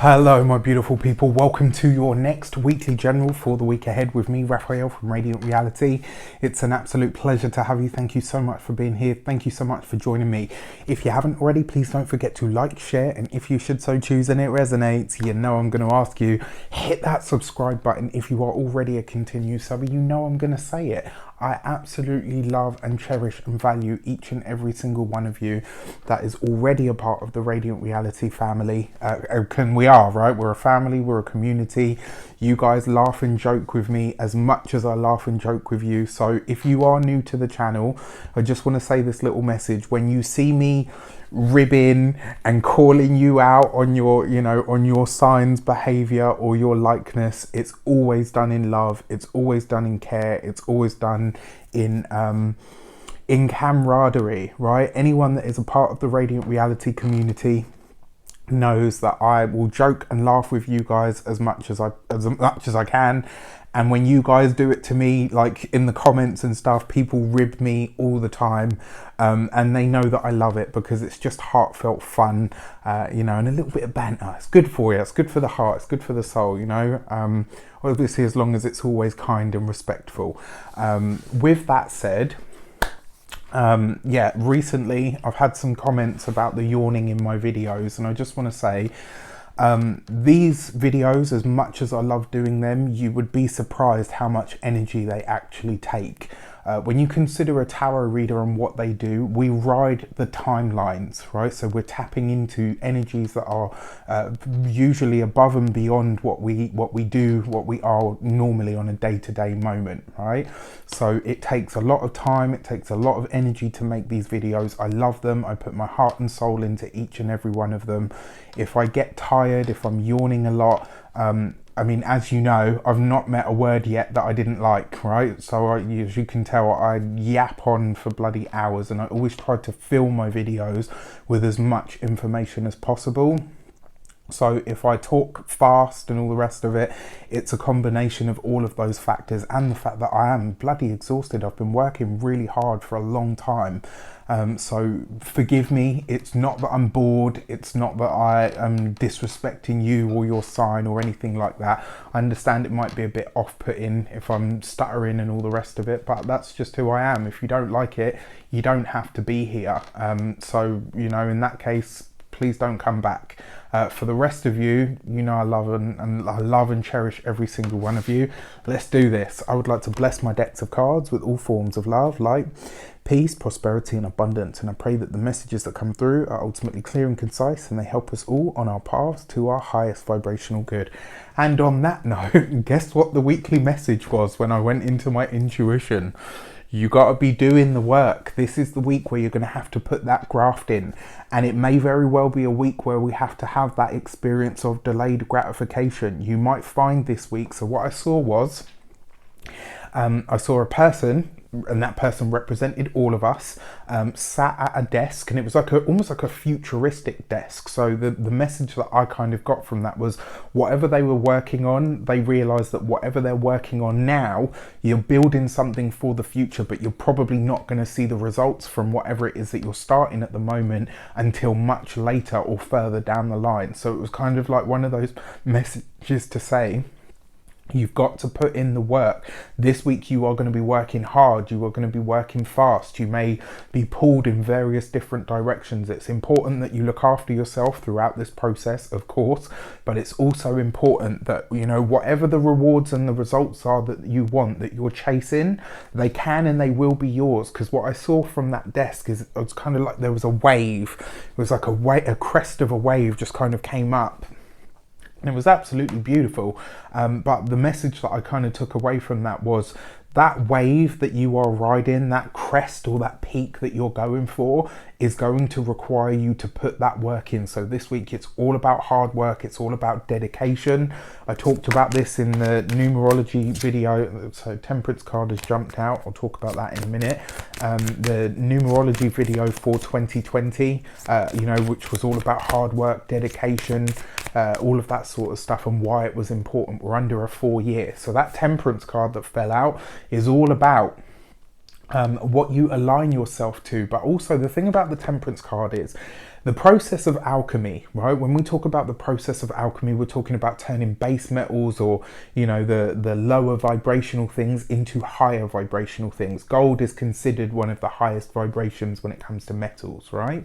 Hello my beautiful people, welcome to your next weekly general for the week ahead with me, Raphael from Radiant Reality. It's an absolute pleasure to have you. Thank you so much for being here. Thank you so much for joining me. If you haven't already, please don't forget to like, share, and if you should so choose and it resonates, you know I'm going to ask you, hit that subscribe button. If you are already a continued subber, you know I'm going to say it. I absolutely love and cherish and value each and every single one of you that is already a part of the Radiant Reality family. We are, right? We're a family, we're a community. You guys laugh and joke with me as much as I laugh and joke with you. So if you are new to the channel, I just want to say this little message. When you see me ribbing and calling you out on your, on your signs, behavior, or your likeness, it's always done in love, it's always done in care, it's always done in camaraderie, right? Anyone that is a part of the Radiant Reality community knows that I will joke and laugh with you guys as much as I can. And when you guys do it to me, like in the comments and stuff, people rib me all the time, and they know that I love it because it's just heartfelt fun, and a little bit of banter. It's good for you, it's good for the heart, it's good for the soul, obviously as long as it's always kind and respectful. With that said, recently I've had some comments about the yawning in my videos, and I just want to say, these videos, as much as I love doing them, you would be surprised how much energy they actually take. When you consider a tarot reader and what they do, we ride the timelines, right? So we're tapping into energies that are usually above and beyond what we are normally on a day-to-day moment, right? So it takes a lot of time, it takes a lot of energy to make these videos. I love them. I put my heart and soul into each and every one of them. If I get tired, if I'm yawning a lot, as you know, I've not met a word yet that I didn't like, right? So as you can tell, I yap on for bloody hours, and I always try to fill my videos with as much information as possible. So if I talk fast and all the rest of it, it's a combination of all of those factors and the fact that I am bloody exhausted. I've been working really hard for a long time. So forgive me. It's not that I'm bored. It's not that I am disrespecting you or your sign or anything like that. I understand it might be a bit off-putting if I'm stuttering and all the rest of it, but that's just who I am. If you don't like it, you don't have to be here. So, in that case, please don't come back. For the rest of you, I love and cherish every single one of you. Let's do this. I would like to bless my decks of cards with all forms of love, light, peace, prosperity, and abundance. And I pray that the messages that come through are ultimately clear and concise, and they help us all on our path to our highest vibrational good. And on that note, guess what the weekly message was when I went into my intuition? You got to be doing the work. This is the week where you're going to have to put that graft in. And it may very well be a week where we have to have that experience of delayed gratification. You might find this week. So what I saw was, I saw a person, and that person represented all of us, sat at a desk, and it was like almost like a futuristic desk. So the message that I kind of got from that was, whatever they were working on, they realized that whatever they're working on now, you're building something for the future, but you're probably not going to see the results from whatever it is that you're starting at the moment until much later or further down the line. So it was kind of like one of those messages to say, you've got to put in the work. This week you are going to be working hard, you are going to be working fast, you may be pulled in various different directions. It's important that you look after yourself throughout this process, of course, but it's also important that, whatever the rewards and the results are that you want, that you're chasing, they can and they will be yours. Because what I saw from that desk is, it was kind of like there was a wave. It was like a crest of a wave just kind of came up. And it was absolutely beautiful. But the message that I kind of took away from that was, that wave that you are riding, that crest or that peak that you're going for, is going to require you to put that work in. So this week it's all about hard work, it's all about dedication. I talked about this in the numerology video, so Temperance card has jumped out, I'll talk about that in a minute. The numerology video for 2020, which was all about hard work, dedication, all of that sort of stuff, and why it was important. We're under a 4-year. So that Temperance card that fell out is all about what you align yourself to. But also the thing about the Temperance card is The process of alchemy, right? When we talk about the process of alchemy, we're talking about turning base metals, or, you know, the lower vibrational things into higher vibrational things. Gold is considered one of the highest vibrations when it comes to metals, right?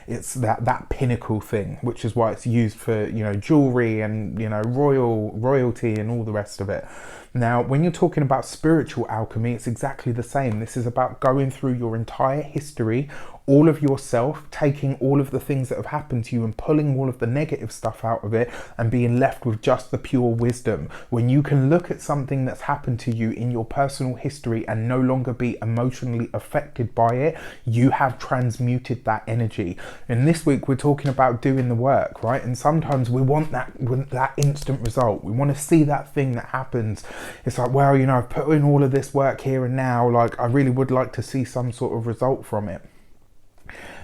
It's that pinnacle thing, which is why it's used for, you know, jewelry and, you know, royalty and all the rest of it. Now, when you're talking about spiritual alchemy, it's exactly the same. This is about going through your entire history, all of yourself, taking all of the things that have happened to you and pulling all of the negative stuff out of it and being left with just the pure wisdom. When you can look at something that's happened to you in your personal history and no longer be emotionally affected by it, you have transmuted that energy. And this week we're talking about doing the work, right? And sometimes we want that instant result. We want to see that thing that happens. It's like, well, you know, I've put in all of this work here and now, like I really would like to see some sort of result from it.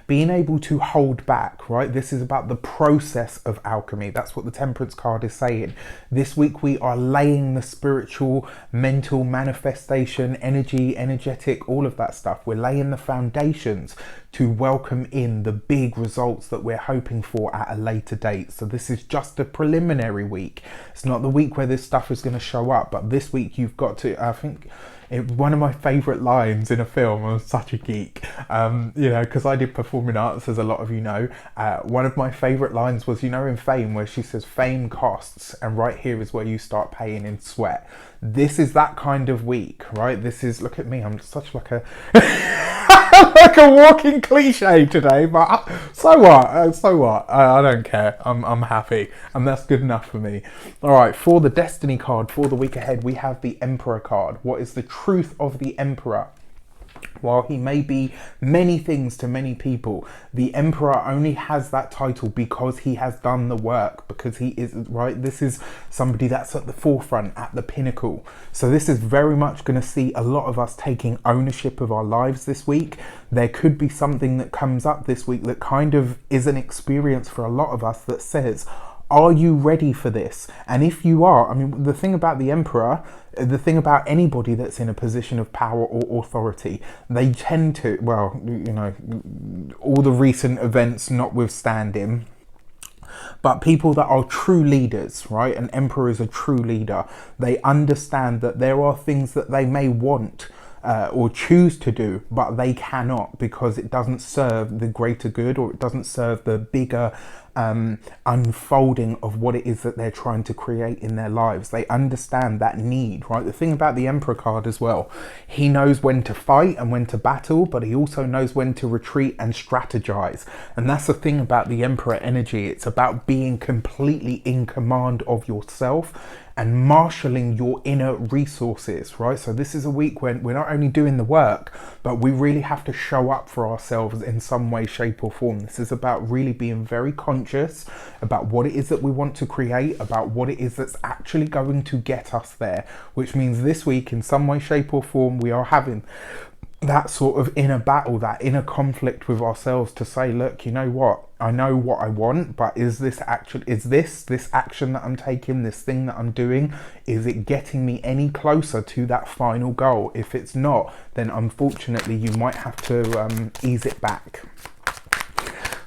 Being able to hold back, right? This is about the process of alchemy. That's what the Temperance card is saying. This week we are laying the spiritual, mental manifestation, energetic, all of that stuff. We're laying the foundations to welcome in the big results that we're hoping for at a later date. So this is just a preliminary week. It's not the week where this stuff is going to show up, but this week you've got to, I think, one of my favourite lines in a film, I'm such a geek, you know, because I did performing arts, as a lot of you know. One of my favourite lines was, you know, in Fame, where she says, fame costs, and right here is where you start paying in sweat. This is that kind of week, right? This is, look at me, I'm such like a... like a walking cliche today, but so what? I don't care. I'm happy, and that's good enough for me. All right, for the Destiny card for the week ahead, we have the Emperor card. What is the truth of the Emperor? While he may be many things to many people, the Emperor only has that title because he has done the work, because he is, right? This is somebody that's at the forefront, at the pinnacle. So this is very much going to see a lot of us taking ownership of our lives this week. There could be something that comes up this week that kind of is an experience for a lot of us that says, are you ready for this? And if you are, I mean, the thing about the Emperor, the thing about anybody that's in a position of power or authority, they tend to, well, you know, all the recent events notwithstanding, but people that are true leaders, right? An emperor is a true leader. They understand that there are things that they may want or choose to do, but they cannot, because it doesn't serve the greater good, or it doesn't serve the bigger unfolding of what it is that they're trying to create in their lives. They understand that need, right? The thing about the Emperor card as well, he knows when to fight and when to battle, but he also knows when to retreat and strategize. And that's the thing about the Emperor energy. It's about being completely in command of yourself and marshalling your inner resources, right? So this is a week when we're not only doing the work, but we really have to show up for ourselves in some way, shape or form. This is about really being very conscious about what it is that we want to create, about what it is that's actually going to get us there, which means this week in some way, shape or form, we are having that sort of inner battle, that inner conflict with ourselves to say, look, you know what, I know what I want, but is this action that I'm taking, this thing that I'm doing, is it getting me any closer to that final goal? If it's not, then unfortunately you might have to ease it back.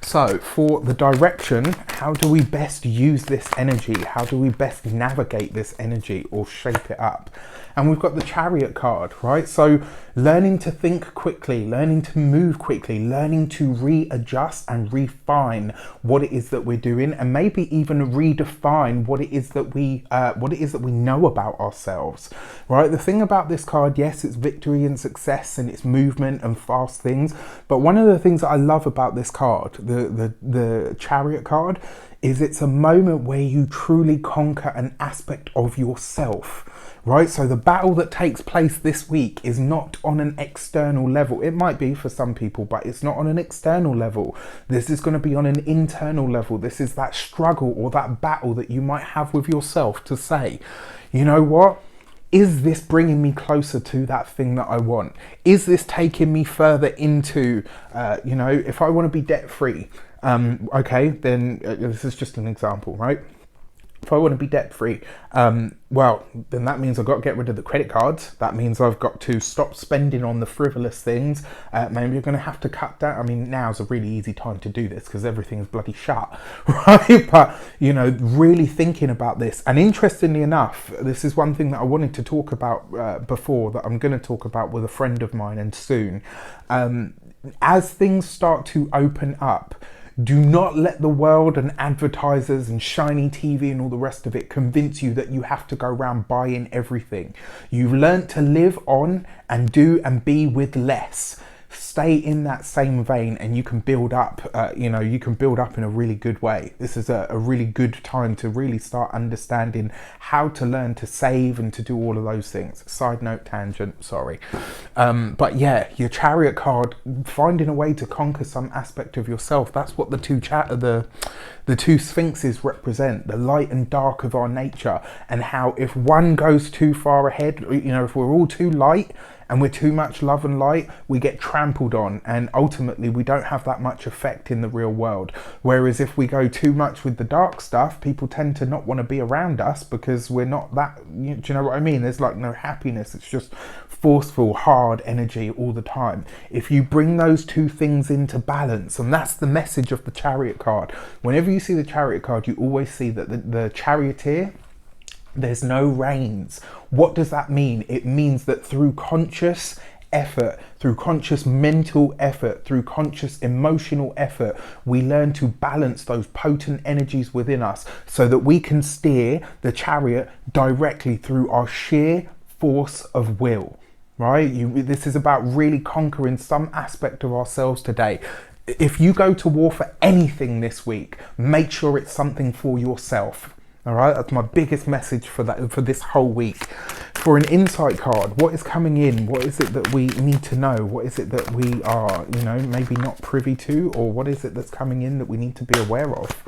So for the direction, how do we best use this energy? How do we best navigate this energy or shape it up? And we've got the Chariot card, right? So learning to think quickly, learning to move quickly, learning to readjust and refine what it is that we're doing, and maybe even redefine what it is that we know about ourselves, right? The thing about this card, yes, it's victory and success and it's movement and fast things, but one of the things that I love about this card, the Chariot card, is it's a moment where you truly conquer an aspect of yourself, right? So the battle that takes place this week is not on an external level. It might be for some people, but it's not on an external level. This is going to be on an internal level. This is that struggle or that battle that you might have with yourself to say, you know what? Is this bringing me closer to that thing that I want? Is this taking me further into, you know, if I want to be debt free, okay, then this is just an example, right? If I want to be debt free, well, then that means I've got to get rid of the credit cards. That means I've got to stop spending on the frivolous things. Maybe you're going to have to cut down. I mean, now's a really easy time to do this because everything's bloody shut, right? But, you know, really thinking about this. And interestingly enough, this is one thing that I wanted to talk about before, that I'm going to talk about with a friend of mine and soon. As things start to open up, do not let the world and advertisers and shiny TV and all the rest of it convince you that you have to go around buying everything. You've learned to live on and do and be with less. Stay in that same vein and you can build up, you can build up in a really good way. This is a really good time to really start understanding how to learn to save and to do all of those things. Side note, tangent, sorry. But yeah, your Chariot card, finding a way to conquer some aspect of yourself. That's what the two sphinxes represent, the light and dark of our nature, and how if one goes too far ahead, you know, if we're all too light and we're too much love and light, we get trampled on, and ultimately we don't have that much effect in the real world. Whereas if we go too much with the dark stuff, people tend to not want to be around us because we're not that, do you know what I mean? There's like no happiness. It's just forceful, hard energy all the time. If you bring those two things into balance, and that's the message of the Chariot card. Whenever you see the Chariot card, you always see that the charioteer, there's no reins. What does that mean? It means that through conscious effort, through conscious mental effort, through conscious emotional effort, we learn to balance those potent energies within us so that we can steer the chariot directly through our sheer force of will, right? This is about really conquering some aspect of ourselves today. If you go to war for anything this week, make sure it's something for yourself. All right, that's my biggest message for this whole week. For an insight card, what is coming in? What is it that we need to know? What is it that we are, maybe not privy to? Or what is it that's coming in that we need to be aware of?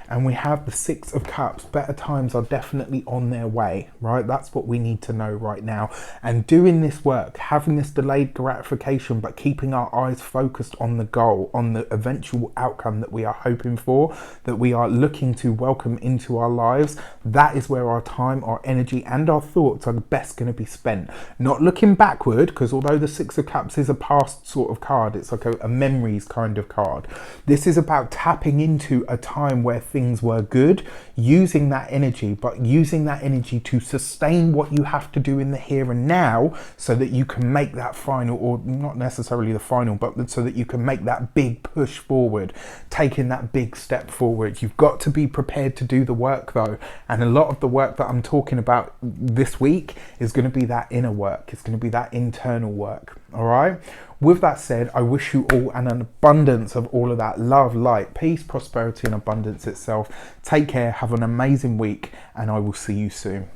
And we have the Six of Cups. Better times are definitely on their way, right? That's what we need to know right now. And doing this work, having this delayed gratification, but keeping our eyes focused on the goal, on the eventual outcome that we are hoping for, that we are looking to welcome into our lives, that is where our time, our energy, and our thoughts are best going to be spent. Not looking backward, because although the Six of Cups is a past sort of card, it's like a memories kind of card. This is about tapping into a time where things were good, using that energy, but using that energy to sustain what you have to do in the here and now so that you can make that final, or not necessarily the final, but so that you can make that big push forward, taking that big step forward. You've got to be prepared to do the work though. And a lot of the work that I'm talking about this week is going to be that inner work. It's going to be that internal work. All right. With that said, I wish you all an abundance of all of that love, light, peace, prosperity, and abundance itself. Take care, have an amazing week, and I will see you soon.